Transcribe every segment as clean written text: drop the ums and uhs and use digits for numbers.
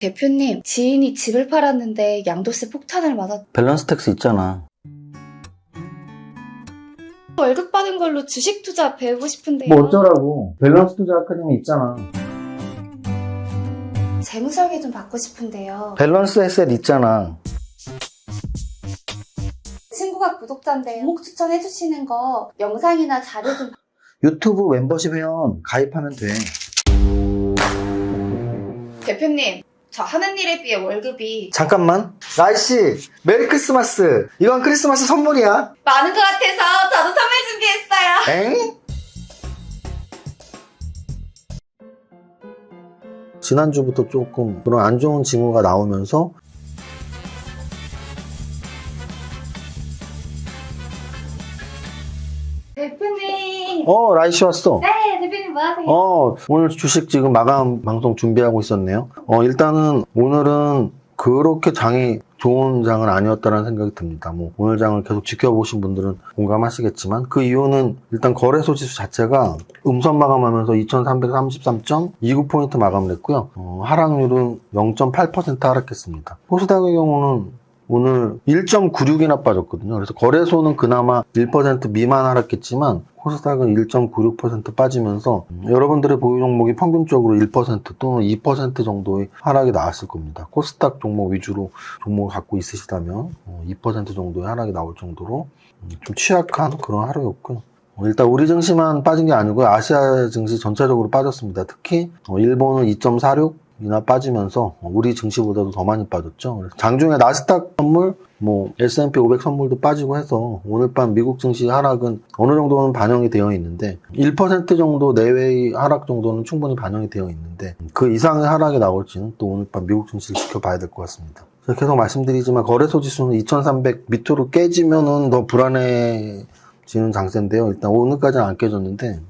대표님, 지인이 집을 팔았는데 양도세 폭탄을 맞았... 밸런스 텍스 있잖아. 월급 받은 걸로 주식 투자 배우고 싶은데요. 뭐 어쩌라고. 밸런스 투자 아카데미 있잖아. 재무설계 좀 받고 싶은데요. 밸런스 에셋 있잖아. 친구가 구독자인데 종목 추천해주시는 거 영상이나 자료 좀... 유튜브 멤버십 회원 가입하면 돼. 대표님, 저 하는 일에 비해 월급이 잠깐만. 나이씨, 메리 크리스마스. 이건 크리스마스 선물이야. 많은 것 같아서 저도 선물 준비했어요. 엥? 지난주부터 조금 그런 안 좋은 징후가 나오면서 대표님. 라이씨 왔어. 네, 대표님 뭐 하세요? 오늘 주식 지금 마감 방송 준비하고 있었네요. 일단은 오늘은 그렇게 장이 좋은 장은 아니었다는 생각이 듭니다. 오늘 장을 계속 지켜보신 분들은 공감하시겠지만 그 이유는 일단 거래소 지수 자체가 음선 마감하면서 2333.29포인트 마감을 했고요. 하락률은 0.8% 하락했습니다. 코스닥의 경우는 오늘 1.96이나 빠졌거든요. 그래서 거래소는 그나마 1% 미만 하락했지만 코스닥은 1.96% 빠지면서 여러분들의 보유 종목이 평균적으로 1% 또는 2% 정도의 하락이 나왔을 겁니다. 코스닥 종목 위주로 종목을 갖고 있으시다면 2% 정도의 하락이 나올 정도로 좀 취약한 그런 하루였고요. 일단 우리 증시만 빠진 게 아니고요. 아시아 증시 전체적으로 빠졌습니다. 특히 일본은 2.46 이나 빠지면서 우리 증시보다도 더 많이 빠졌죠. 그래서 장중에 나스닥 선물, S&P 500 선물도 빠지고 해서 오늘 밤 미국 증시 하락은 어느 정도는 반영이 되어 있는데 1% 정도 내외의 하락 정도는 충분히 반영이 되어 있는데 그 이상의 하락이 나올지는 또 오늘 밤 미국 증시를 지켜봐야 될 것 같습니다. 계속 말씀드리지만 거래소 지수는 2300 밑으로 깨지면은 더 불안해지는 장세인데요. 일단 오늘까지는 안 깨졌는데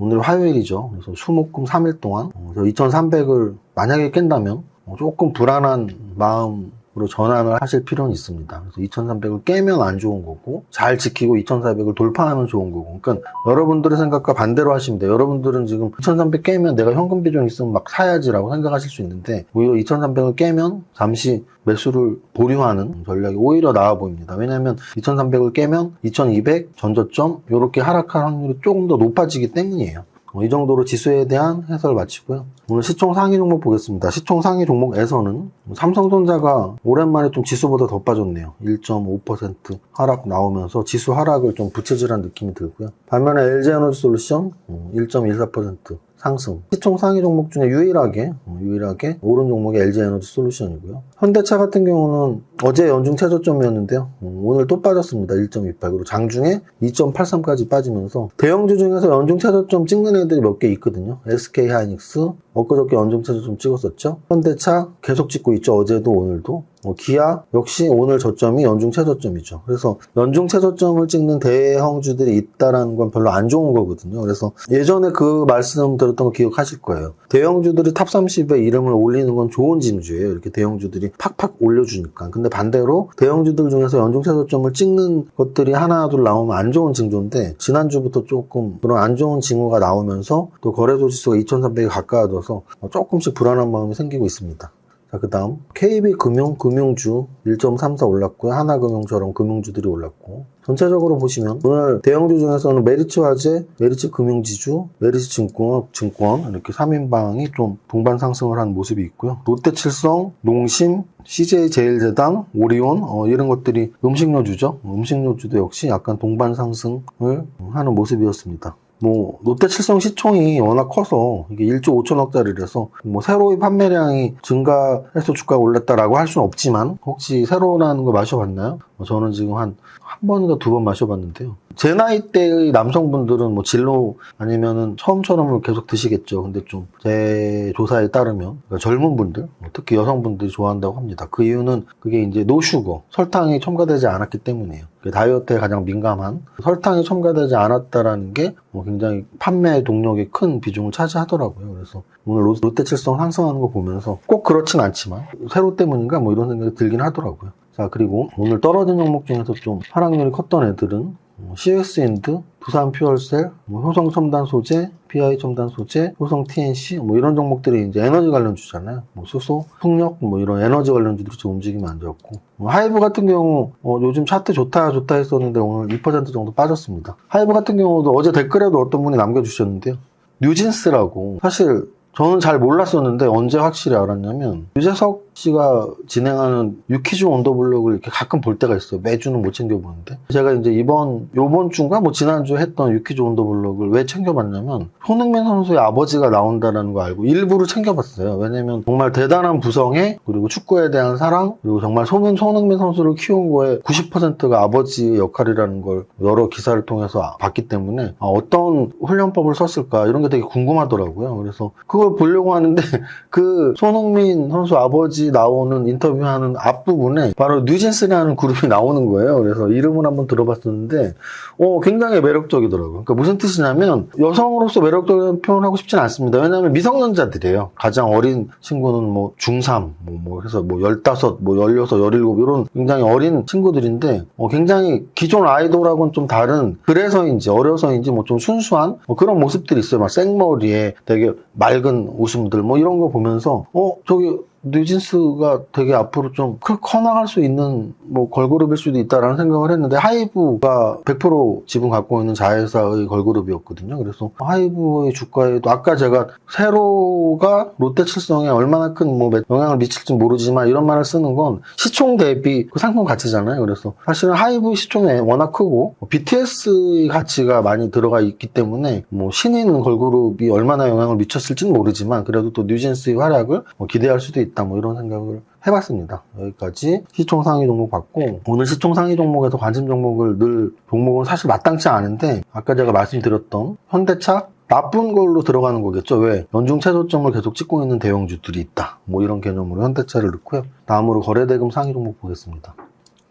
오늘 화요일이죠. 그래서 수목금 3일 동안 2300을 만약에 깬다면 조금 불안한 마음으로 전환을 하실 필요는 있습니다. 그래서 2300을 깨면 안 좋은 거고 잘 지키고 2400을 돌파하면 좋은 거고 그러니까 여러분들의 생각과 반대로 하시면 돼요. 여러분들은 지금 2300 깨면 내가 현금 비중 있으면 막 사야지라고 생각하실 수 있는데 오히려 2300을 깨면 잠시 매수를 보류하는 전략이 오히려 나아 보입니다. 왜냐하면 2300을 깨면 2200 전저점 이렇게 하락할 확률이 조금 더 높아지기 때문이에요. 이 정도로 지수에 대한 해설을 마치고요. 오늘 시총 상위 종목 보겠습니다. 시총 상위 종목에서는 삼성전자가 오랜만에 좀 지수보다 더 빠졌네요. 1.5% 하락 나오면서 지수 하락을 좀 부채질한 느낌이 들고요. 반면에 LG에너지솔루션 1.14% 상승. 시총 상위 종목 중에 유일하게 오른 종목이 LG에너지솔루션이고요. 현대차 같은 경우는 어제 연중 최저점이었는데요. 오늘 또 빠졌습니다. 1.28. 그리고 장중에 2.83까지 빠지면서 대형주 중에서 연중 최저점 찍는 애들이 몇 개 있거든요. SK하이닉스 엊그저께 연중 최저점 찍었었죠. 현대차 계속 찍고 있죠. 어제도 오늘도. 기아 역시 오늘 저점이 연중 최저점이죠. 그래서 연중 최저점을 찍는 대형주들이 있다라는 건 별로 안 좋은 거거든요. 그래서 예전에 그 말씀 들었던 거 기억하실 거예요. 대형주들이 탑 30에 이름을 올리는 건 좋은 징조예요. 이렇게 대형주들이 팍팍 올려주니까. 근데 반대로 대형주들 중에서 연중 최저점을 찍는 것들이 하나 둘 나오면 안 좋은 징조인데 지난주부터 조금 그런 안 좋은 징후가 나오면서 또 거래소 지수가 2300에 가까워져서 조금씩 불안한 마음이 생기고 있습니다. 자, 그 다음 KB금융, 금융주 1.34 올랐고요. 하나금융처럼 금융주들이 올랐고 전체적으로 보시면 오늘 대형주 중에서는 메리츠화재, 메리츠금융지주, 메리츠증권 이렇게 3인방이 좀 동반 상승을 한 모습이 있고요. 롯데칠성, 농심, CJ제일제당, 오리온 이런 것들이 음식료주죠. 음식료주도 역시 약간 동반 상승을 하는 모습이었습니다. 롯데칠성 시총이 워낙 커서 이게 1조 5천억짜리라서 새로의 판매량이 증가해서 주가가 올랐다라고 할 수는 없지만 혹시 새로라는 거 마셔봤나요? 저는 지금 한 번인가 두 번 마셔봤는데요. 제 나이 대의 남성분들은 진로 아니면은 처음처럼 계속 드시겠죠. 근데 좀 제 조사에 따르면 젊은 분들, 특히 여성분들이 좋아한다고 합니다. 그 이유는 그게 이제 노슈거, 설탕이 첨가되지 않았기 때문이에요. 다이어트에 가장 민감한 설탕이 첨가되지 않았다라는 게 굉장히 판매 동력에 큰 비중을 차지하더라고요. 그래서 오늘 롯데칠성 상승하는 거 보면서 꼭 그렇진 않지만 새로 때문인가 이런 생각이 들긴 하더라고요. 자, 그리고 오늘 떨어진 종목 중에서 좀 하락률이 컸던 애들은 CS인드, 두산 퓨얼셀, 효성 첨단 소재, PI 첨단 소재, 효성 TNC 이런 종목들이 이제 에너지 관련주잖아요. 수소, 풍력 이런 에너지 관련주들이 좀 움직이면 안 좋고, 하이브 같은 경우 요즘 차트 좋다 했었는데 오늘 2% 정도 빠졌습니다. 하이브 같은 경우도 어제 댓글에도 어떤 분이 남겨주셨는데요. 뉴진스라고, 사실 저는 잘 몰랐었는데 언제 확실히 알았냐면 유재석 씨가 진행하는 유퀴즈 온더블록을 이렇게 가끔 볼 때가 있어요. 매주는 못 챙겨보는데 제가 이제 요번 주인가 지난주에 했던 유퀴즈 온더블록을 왜 챙겨봤냐면 손흥민 선수의 아버지가 나온다는 거 알고 일부러 챙겨봤어요. 왜냐면 정말 대단한 부성애, 그리고 축구에 대한 사랑, 그리고 정말 손흥민 선수를 키운 거에 90%가 아버지의 역할이라는 걸 여러 기사를 통해서 봤기 때문에 어떤 훈련법을 썼을까 이런 게 되게 궁금하더라고요. 그래서 그걸 보려고 하는데 그 손흥민 선수 아버지 나오는 인터뷰하는 앞부분에 바로 뉴진스라는 그룹이 나오는 거예요. 그래서 이름을 한번 들어봤었는데 굉장히 매력적이더라고요. 그러니까 무슨 뜻이냐면 여성으로서 매력적인 표현하고 싶진 않습니다. 왜냐하면 미성년자들이에요. 가장 어린 친구는 중3, 그래서 15, 16, 17 이런 굉장히 어린 친구들인데 굉장히 기존 아이돌하고는 좀 다른, 그래서인지 어려서인지 좀 순수한 그런 모습들이 있어요. 막 생머리에 되게 맑은 웃음들 이런 거 보면서 저기 뉴진스가 되게 앞으로 좀 커나갈 수 있는 걸그룹일 수도 있다라는 생각을 했는데, 하이브가 100% 지분 갖고 있는 자회사의 걸그룹이었거든요. 그래서 하이브의 주가에도 아까 제가 세로가 롯데칠성에 얼마나 큰 영향을 미칠지 모르지만 이런 말을 쓰는 건 시총 대비 그 상품 가치잖아요. 그래서 사실은 하이브 시총이 워낙 크고 BTS의 가치가 많이 들어가 있기 때문에 신인 걸그룹이 얼마나 영향을 미쳤을지는 모르지만 그래도 또 뉴진스의 활약을 기대할 수도 있다. 이런 생각을 해봤습니다. 여기까지 시총 상위 종목 봤고, 오늘 시총 상위 종목에서 관심 종목을 늘 종목은 사실 마땅치 않은데 아까 제가 말씀드렸던 현대차 나쁜 걸로 들어가는 거겠죠. 왜? 연중 최저점을 계속 찍고 있는 대형주들이 있다. 이런 개념으로 현대차를 넣고요. 다음으로 거래대금 상위 종목 보겠습니다.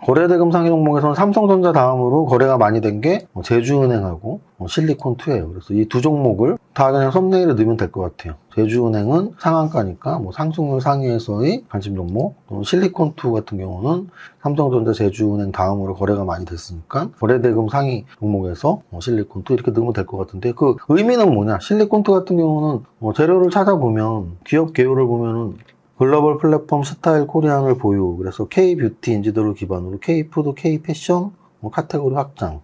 거래대금 상위 종목에서는 삼성전자 다음으로 거래가 많이 된 게 제주은행하고 실리콘2예요. 그래서 이 두 종목을 다 그냥 썸네일에 넣으면 될 것 같아요. 제주은행은 상한가니까 상승률 상위에서의 관심 종목, 또 실리콘2 같은 경우는 삼성전자, 제주은행 다음으로 거래가 많이 됐으니까 거래대금 상위 종목에서 실리콘2 이렇게 넣으면 될 것 같은데, 그 의미는 뭐냐? 실리콘2 같은 경우는 재료를 찾아보면 기업 개요를 보면은 글로벌 플랫폼 스타일 코리안을 보유, 그래서 K-뷰티 인지도를 기반으로 K-푸드, K-패션, 카테고리 확장,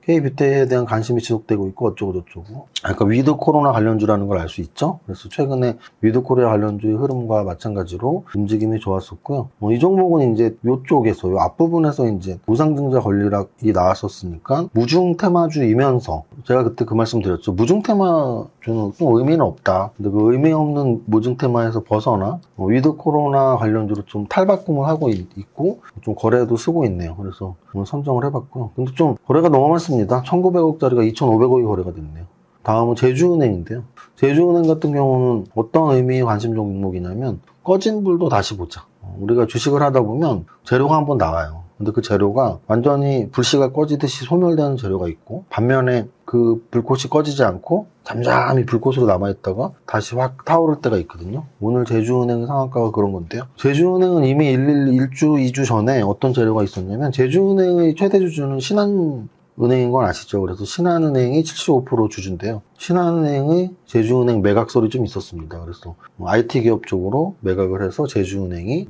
K-뷰티에 대한 관심이 지속되고 있고 어쩌고저쩌고. 그러니까 위드 코로나 관련주라는 걸 알 수 있죠. 그래서 최근에 위드 코리아 관련주의 흐름과 마찬가지로 움직임이 좋았었고요. 이 종목은 이제 이쪽에서, 이 앞부분에서 이제 무상증자 권리락이 나왔었으니까 무중 테마주이면서, 제가 그때 그 말씀 드렸죠. 무중 테마주는 좀 의미는 없다. 근데 그 의미 없는 무중 테마에서 벗어나 위드 코로나 관련주로 좀 탈바꿈을 하고 있고 좀 거래도 쓰고 있네요. 그래서 오늘 선정을 해봤고요. 근데 좀 거래가 너무 많습니다. 1,900억짜리가 2,500억이 거래가 됐네요. 다음은 제주은행인데요. 제주은행 같은 경우는 어떤 의미의 관심 종목이냐면 꺼진 불도 다시 보자. 우리가 주식을 하다 보면 재료가 한번 나와요. 근데 그 재료가 완전히 불씨가 꺼지듯이 소멸되는 재료가 있고, 반면에 그 불꽃이 꺼지지 않고 잠잠히 불꽃으로 남아있다가 다시 확 타오를 때가 있거든요. 오늘 제주은행 상한가가 그런 건데요. 제주은행은 이미 1주, 2주 전에 어떤 재료가 있었냐면, 제주은행의 최대 주주는 신한은행인 건 아시죠? 그래서 신한은행이 75% 주주인데요. 신한은행의 제주은행 매각설이 좀 있었습니다. 그래서 IT 기업 쪽으로 매각을 해서 제주은행이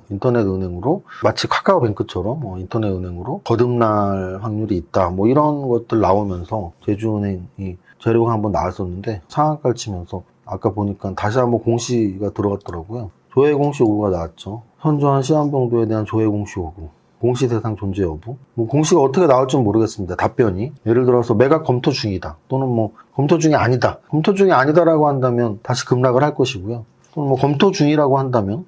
인터넷은행으로, 마치 카카오뱅크처럼 인터넷은행으로 거듭날 확률이 있다. 이런 것들 나오면서 제주은행이 재료가 한번 나왔었는데 상한가를 치면서 아까 보니까 다시 한번 공시가 들어갔더라고요. 조회 공시 요구가 나왔죠. 현저한 시한병도에 대한 조회 공시 요구, 공시 대상 존재 여부. 공시가 어떻게 나올지 모르겠습니다. 답변이. 예를 들어서 매각 검토 중이다. 또는 검토 중이 아니다. 검토 중이 아니다라고 한다면 다시 급락을 할 것이고요. 또는 검토 중이라고 한다면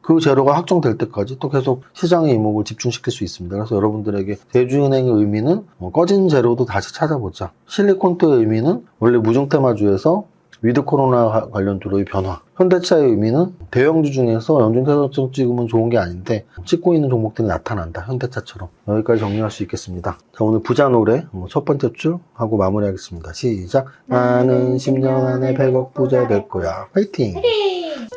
그 재료가 확정될 때까지 또 계속 시장의 이목을 집중시킬 수 있습니다. 그래서 여러분들에게 제주은행의 의미는 꺼진 재료도 다시 찾아보자. 실리콘트의 의미는 원래 무중테마주에서 위드 코로나 관련주로의 변화. 현대차의 의미는 대형주 중에서 연중 최저점 찍으면 좋은 게 아닌데 찍고 있는 종목들이 나타난다. 현대차처럼. 여기까지 정리할 수 있겠습니다. 자, 오늘 부자 노래 첫 번째 줄 하고 마무리하겠습니다. 시작. 나는 10년 안에 100억 부자 될 거야. 화이팅!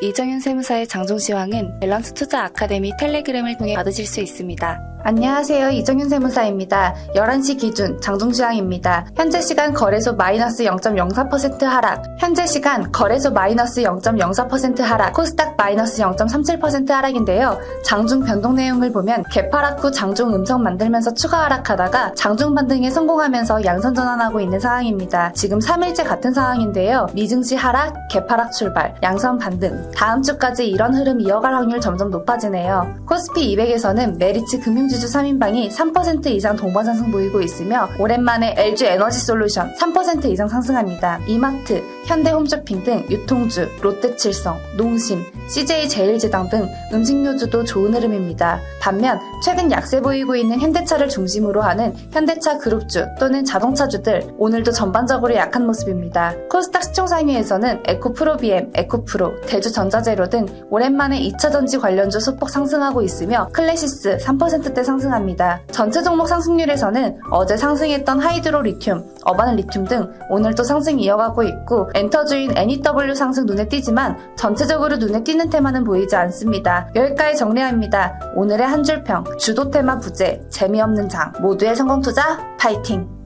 이정윤 세무사의 장종시황은 밸런스 투자 아카데미 텔레그램을 통해 받으실 수 있습니다. 안녕하세요. 이정윤 세무사입니다. 11시 기준 장중시황입니다. 현재 시간 거래소 마이너스 0.04% 하락, 현재 시간 거래소 마이너스 0.04% 하락, 코스닥 마이너스 0.37% 하락인데요. 장중 변동 내용을 보면 개파락 후 장중 음성 만들면서 추가 하락하다가 장중 반등에 성공하면서 양선 전환하고 있는 상황입니다. 지금 3일째 같은 상황인데요. 미증시 하락, 개파락 출발, 양선 반등. 다음 주까지 이런 흐름 이어갈 확률 점점 높아지네요. 코스피 200에서는 메리츠 금융지주 3인방이 3% 이상 동반 상승 보이고 있으며 오랜만에 LG 에너지 솔루션 3% 이상 상승합니다. 이마트, 현대홈쇼핑 등 유통주, 롯데칠성, 농심, CJ 제일제당 등 음식료주도 좋은 흐름입니다. 반면 최근 약세 보이고 있는 현대차를 중심으로 하는 현대차 그룹주 또는 자동차주들 오늘도 전반적으로 약한 모습입니다. 코스닥 시총상위에서는 에코프로비엠, 에코프로, 대주전자재료 등 오랜만에 2차전지 관련주 소폭 상승하고 있으며 클래시스 3%대 상승합니다. 전체 종목 상승률에서는 어제 상승했던 하이드로 리튬, 어바는 리튬 등 오늘도 상승 이어가고 있고 엔터주인 NEW 상승 눈에 띄지만 전체적으로 눈에 띄는 테마는 보이지 않습니다. 여기까지 정리합니다. 오늘의 한 줄평, 주도 테마 부재, 재미없는 장, 모두의 성공 투자 파이팅!